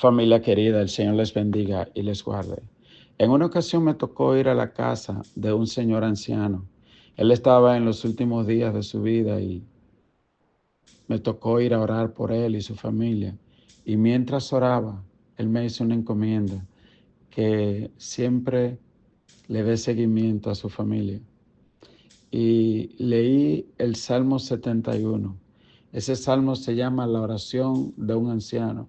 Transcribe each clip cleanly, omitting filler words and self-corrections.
Familia querida, el Señor les bendiga y les guarde. En una ocasión me tocó ir a la casa de un señor anciano. Él estaba en los últimos días de su vida y me tocó ir a orar por él y su familia. Y mientras oraba, él me hizo una encomienda que siempre le dé seguimiento a su familia. Y leí el Salmo 71. Ese salmo se llama La oración de un anciano.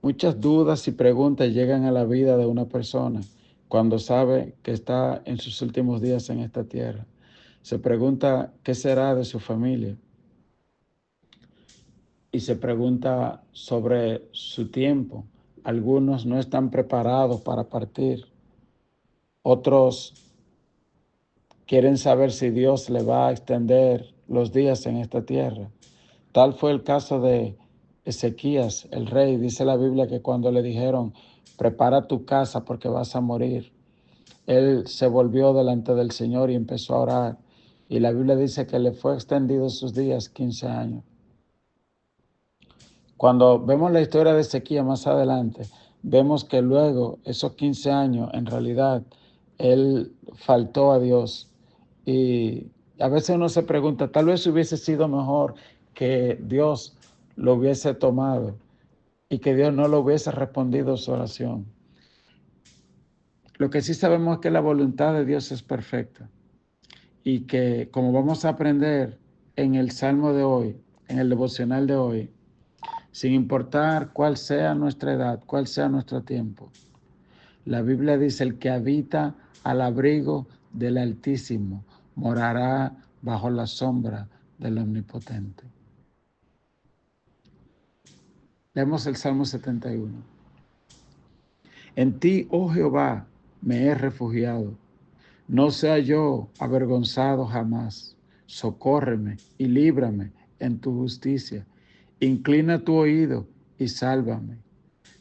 Muchas dudas y preguntas llegan a la vida de una persona cuando sabe que está en sus últimos días en esta tierra. Se pregunta qué será de su familia y se pregunta sobre su tiempo. Algunos no están preparados para partir. Otros quieren saber si Dios le va a extender los días en esta tierra. Tal fue el caso de Ezequías, el rey. Dice la Biblia que cuando le dijeron, prepara tu casa porque vas a morir, él se volvió delante del Señor y empezó a orar. Y la Biblia dice que le fue extendido sus días 15 años. Cuando vemos la historia de Ezequías más adelante, vemos que luego, esos 15 años, en realidad, él faltó a Dios. Y a veces uno se pregunta, tal vez hubiese sido mejor que Dios lo hubiese tomado y que Dios no lo hubiese respondido a su oración. Lo que sí sabemos es que la voluntad de Dios es perfecta y que, como vamos a aprender en el Salmo de hoy, en el devocional de hoy, sin importar cuál sea nuestra edad, cuál sea nuestro tiempo, la Biblia dice, el que habita al abrigo del Altísimo morará bajo la sombra del Omnipotente. Leemos el Salmo 71. En ti, oh Jehová, me he refugiado. No sea yo avergonzado jamás. Socórreme y líbrame en tu justicia. Inclina tu oído y sálvame.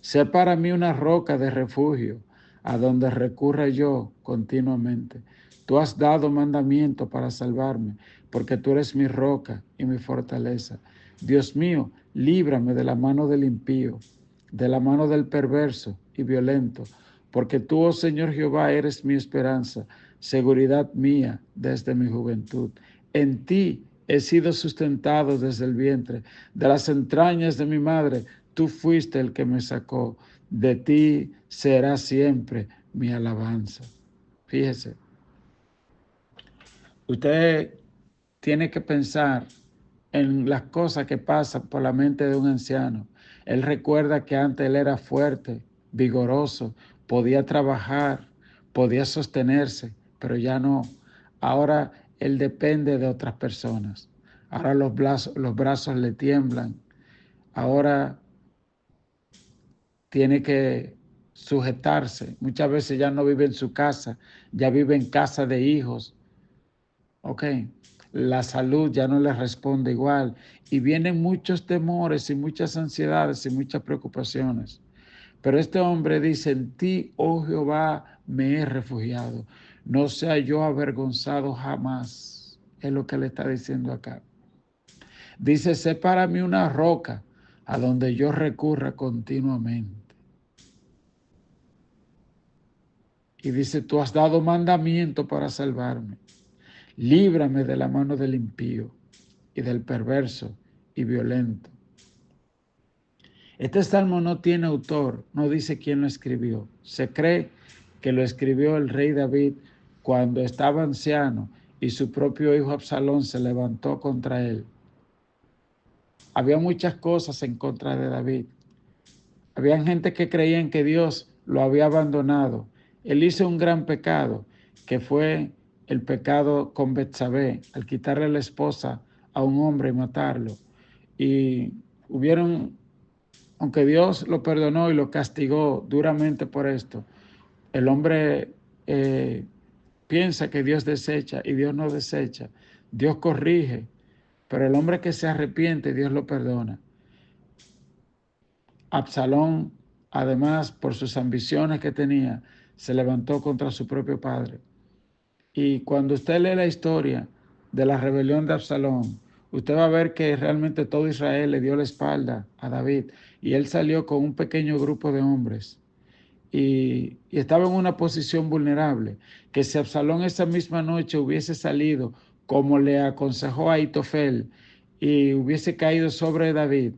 Sé para mí una roca de refugio, a donde recurra yo continuamente. Tú has dado mandamiento para salvarme, porque tú eres mi roca y mi fortaleza. Dios mío, líbrame de la mano del impío, de la mano del perverso y violento, porque tú, oh Señor Jehová, eres mi esperanza, seguridad mía desde mi juventud. En ti he sido sustentado desde el vientre, de las entrañas de mi madre. Tú fuiste el que me sacó. De ti será siempre mi alabanza. Fíjese, usted tiene que pensar en las cosas que pasan por la mente de un anciano. Él recuerda que antes él era fuerte, vigoroso, podía trabajar, podía sostenerse, pero ya no. Ahora él depende de otras personas. Ahora los brazos le tiemblan. Ahora tiene que sujetarse. Muchas veces ya no vive en su casa, ya vive en casa de hijos. Ok, la salud ya no le responde igual y vienen muchos temores y muchas ansiedades y muchas preocupaciones. Pero este hombre dice, en ti, oh Jehová, me he refugiado. No sea yo avergonzado jamás. Es lo que le está diciendo acá. Dice, sé para mí una roca a donde yo recurra continuamente. Y dice, tú has dado mandamiento para salvarme. Líbrame de la mano del impío y del perverso y violento. Este salmo no tiene autor, no dice quién lo escribió. Se cree que lo escribió el rey David cuando estaba anciano y su propio hijo Absalón se levantó contra él. Había muchas cosas en contra de David. Había gente que creían que Dios lo había abandonado. Él hizo un gran pecado, que fue el pecado con Betsabé, al quitarle la esposa a un hombre y matarlo. Y aunque Dios lo perdonó y lo castigó duramente por esto, el hombre piensa que Dios desecha y Dios no desecha. Dios corrige, pero el hombre que se arrepiente, Dios lo perdona. Absalón, además, por sus ambiciones que tenía, se levantó contra su propio padre. Y cuando usted lee la historia de la rebelión de Absalón, usted va a ver que realmente todo Israel le dio la espalda a David y él salió con un pequeño grupo de hombres y estaba en una posición vulnerable, que si Absalón esa misma noche hubiese salido como le aconsejó a Ahitofel y hubiese caído sobre David,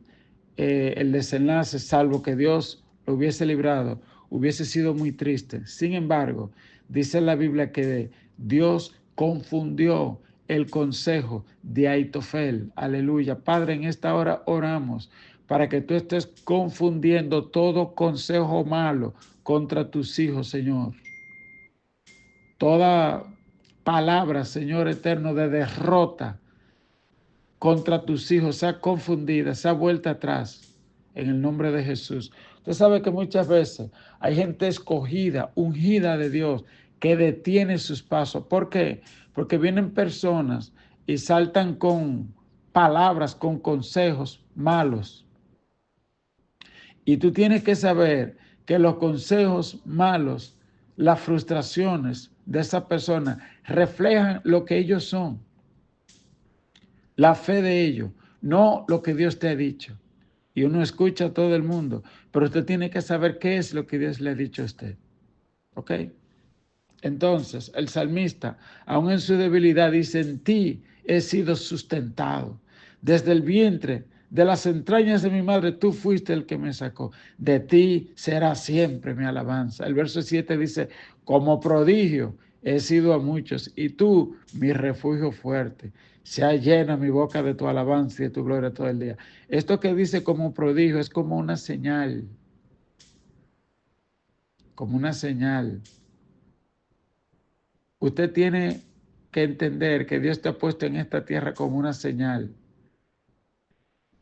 el desenlace, salvo que Dios lo hubiese librado, hubiese sido muy triste. Sin embargo, dice la Biblia que Dios confundió el consejo de Ahitofel. Aleluya. Padre, en esta hora oramos para que tú estés confundiendo todo consejo malo contra tus hijos, Señor. Toda palabra, Señor eterno, de derrota contra tus hijos sea confundida, sea vuelta atrás, en el nombre de Jesús. Usted sabe que muchas veces hay gente escogida, ungida de Dios, que detiene sus pasos. ¿Por qué? Porque vienen personas y saltan con palabras, con consejos malos. Y tú tienes que saber que los consejos malos, las frustraciones de esa persona reflejan lo que ellos son, la fe de ellos, no lo que Dios te ha dicho. Y uno escucha a todo el mundo, pero usted tiene que saber qué es lo que Dios le ha dicho a usted. ¿Ok? Entonces, el salmista, aún en su debilidad, dice, en ti he sido sustentado. Desde el vientre, de las entrañas de mi madre, tú fuiste el que me sacó. De ti será siempre mi alabanza. El verso 7 dice, como prodigio he sido a muchos, y tú, mi refugio fuerte. Sea llena mi boca de tu alabanza y de tu gloria todo el día. Esto que dice como prodigio es como una señal. Como una señal. Usted tiene que entender que Dios te ha puesto en esta tierra como una señal.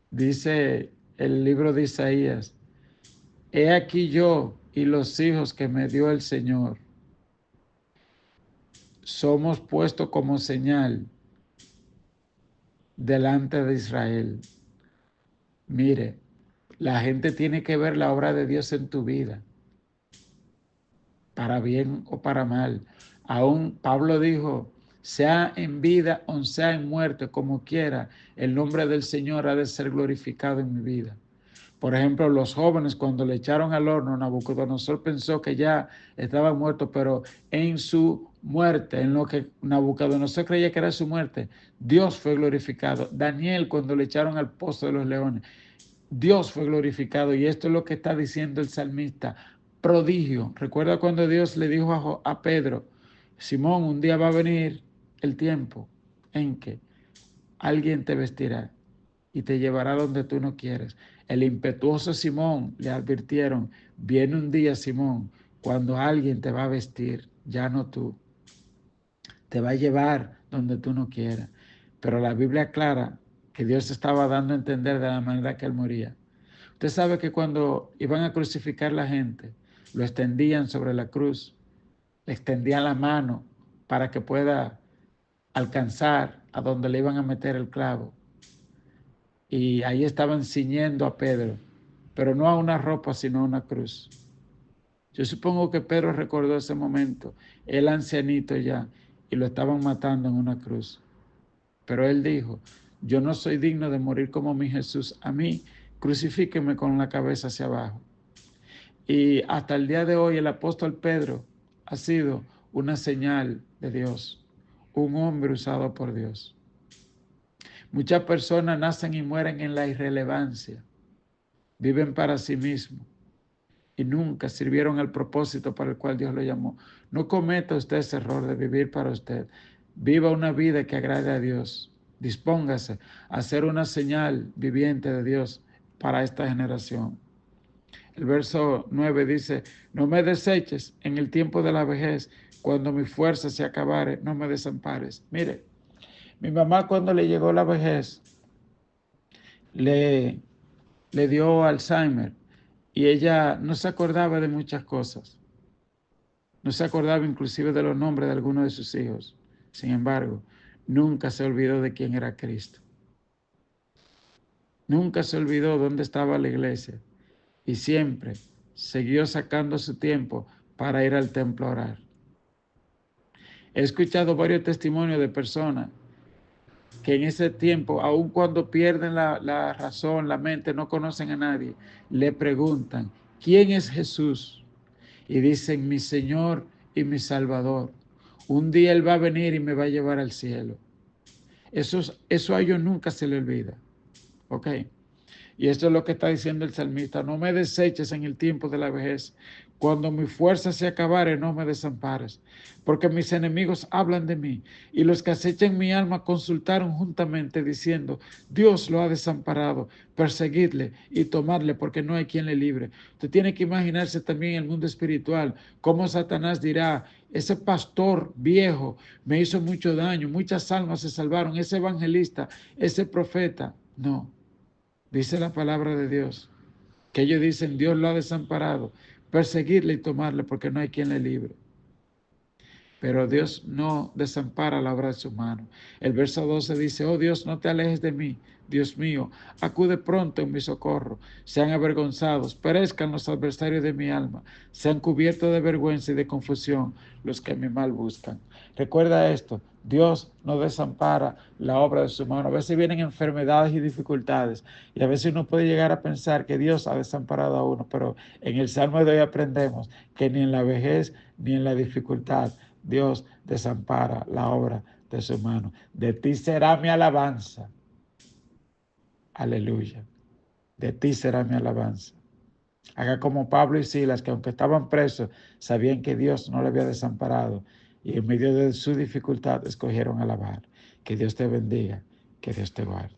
Dice el libro de Isaías, he aquí yo y los hijos que me dio el Señor. Somos puestos como señal delante de Israel. Mire, la gente tiene que ver la obra de Dios en tu vida, para bien o para mal. Aún Pablo dijo, sea en vida o sea en muerte, como quiera, el nombre del Señor ha de ser glorificado en mi vida. Por ejemplo, los jóvenes cuando le echaron al horno, Nabucodonosor pensó que ya estaba muerto, pero en su muerte, en lo que Nabucodonosor creía que era su muerte, Dios fue glorificado. Daniel cuando le echaron al pozo de los leones, Dios fue glorificado. Y esto es lo que está diciendo el salmista. Prodigio. Recuerda cuando Dios le dijo a Pedro, Simón, un día va a venir el tiempo en que alguien te vestirá y te llevará donde tú no quieres. El impetuoso Simón le advirtieron, viene un día, Simón, cuando alguien te va a vestir, ya no tú. Te va a llevar donde tú no quieras. Pero la Biblia aclara que Dios estaba dando a entender de la manera que él moría. Usted sabe que cuando iban a crucificar a la gente, lo extendían sobre la cruz, le extendían la mano para que pueda alcanzar a donde le iban a meter el clavo. Y ahí estaban ciñendo a Pedro, pero no a una ropa, sino a una cruz. Yo supongo que Pedro recordó ese momento, el ancianito ya, y lo estaban matando en una cruz. Pero él dijo, yo no soy digno de morir como mi Jesús. A mí, crucifíqueme con la cabeza hacia abajo. Y hasta el día de hoy el apóstol Pedro ha sido una señal de Dios, un hombre usado por Dios. Muchas personas nacen y mueren en la irrelevancia, viven para sí mismos y nunca sirvieron al propósito para el cual Dios lo llamó. No cometa usted ese error de vivir para usted. Viva una vida que agrade a Dios. Dispóngase a ser una señal viviente de Dios para esta generación. El verso 9 dice, no me deseches en el tiempo de la vejez, cuando mi fuerza se acabare, no me desampares. Mire, mi mamá cuando le llegó la vejez, le dio Alzheimer y ella no se acordaba de muchas cosas. No se acordaba inclusive de los nombres de algunos de sus hijos. Sin embargo, nunca se olvidó de quién era Cristo. Nunca se olvidó dónde estaba la iglesia. Y siempre siguió sacando su tiempo para ir al templo a orar. He escuchado varios testimonios de personas que en ese tiempo, aun cuando pierden la razón, la mente, no conocen a nadie, le preguntan, ¿quién es Jesús? Y dicen, mi Señor y mi Salvador. Un día Él va a venir y me va a llevar al cielo. Eso a ellos nunca se le olvida. ¿Ok? Y esto es lo que está diciendo el salmista. No me deseches en el tiempo de la vejez. Cuando mi fuerza se acabare, no me desampares. Porque mis enemigos hablan de mí. Y los que acechan mi alma consultaron juntamente diciendo, Dios lo ha desamparado. Perseguidle y tomadle porque no hay quien le libre. Usted tiene que imaginarse también el mundo espiritual. Cómo Satanás dirá, ese pastor viejo me hizo mucho daño. Muchas almas se salvaron. Ese evangelista, ese profeta. No. Dice la palabra de Dios, que ellos dicen, Dios lo ha desamparado, perseguirle y tomarle porque no hay quien le libre. Pero Dios no desampara la obra de su mano. El verso 12 dice, oh Dios, no te alejes de mí, Dios mío, acude pronto en mi socorro. Sean avergonzados, perezcan los adversarios de mi alma, sean cubiertos de vergüenza y de confusión los que mi mal buscan. Recuerda esto, Dios no desampara la obra de su mano. A veces vienen enfermedades y dificultades y a veces uno puede llegar a pensar que Dios ha desamparado a uno, pero en el Salmo de hoy aprendemos que ni en la vejez ni en la dificultad Dios desampara la obra de su mano. De ti será mi alabanza. Aleluya. De ti será mi alabanza. Haga como Pablo y Silas, que aunque estaban presos, sabían que Dios no le había desamparado y en medio de su dificultad escogieron alabar. Que Dios te bendiga, que Dios te guarde.